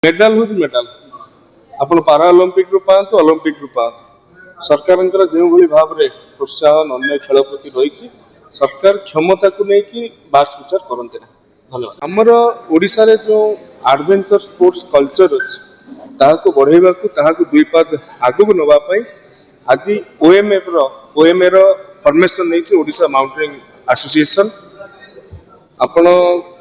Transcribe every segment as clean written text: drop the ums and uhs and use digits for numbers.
Medal हूँ medal आप पाराअलिम्पिक पातु ओलंपिक पातु सरकार जो भाव में प्रोत्साहन अन्य खेल प्रति रही सरकार क्षमता को लेकिन बार्स विचार करते ना धन्यवाद आमर ओडिशा रे जो एडवेंचर स्पोर्ट्स कल्चर अच्छी ताको बढ़ेबा को दुई पाद आगु नवाई आज ओएमए रो फॉर्मेशन नहीं ओडिशा माउंटेनिंग एसोसिएशन आपण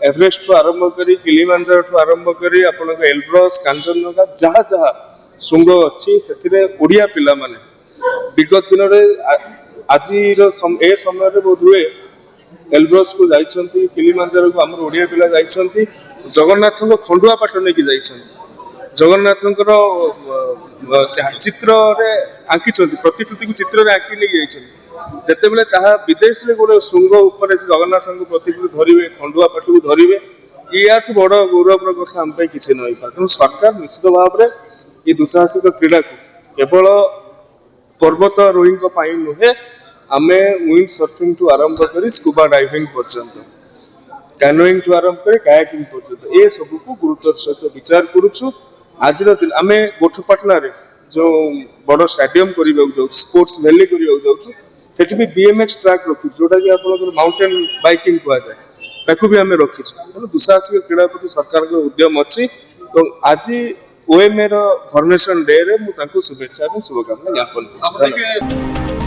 एवरेस्ट ठू आरंभ करी किलिमांजारो ठू आरंभ करी आपण एल्ब्रस कांचनजंगा जहाँ जहाँ शुंग अच्छी से ओडिया पिला माने विगत दिन आज ए समय बोध हुए एल्ब्रस को जाइछंती किलिमांजारो को हमर ओडिया पिला जाइछंती जगन्नाथ खंडुआ पाट नहीं जाइछंती जगन्नाथ चित्र रे आंकी प्रतिकृति को चित्र रे आंकी नहीं जाइछंती जितेबले विदेश में गोटे शुंग उपर जगन्नाथ प्रतिकृति धरवे खंडुआ पाठ को धरवे या बड़ गौरवर कथा आम किसी न तेणु सरकार निश्चित भाव में ये दुसाहसिक क्रीड़ा को केवल पर्वतारोही नुहे आम विंड सर्फिंग ठू आरंभ कर स्कूबा डाइविंग पर्यंत कैनोइंग ठू आरंभ कर कायाकिंग पर्यंत ये सब को गुरुत्व सहित विचार करुचु आज दिन आम गोठपाटना जो बड़ स्टाडियम करने स्पोर्ट्स वैली करने सेठी भी बीएमएक्स ट्रैक रखी जोटा कि आप माउंटेन बाइकिंग कहुए भी आम रखी दुसाहसिक क्रीड़ा प्रति सरकार उद्यम अच्छी आज ओएमए फॉर्मेशन डे रे मुझे शुभेच्छा और शुभकामना ज्ञापन।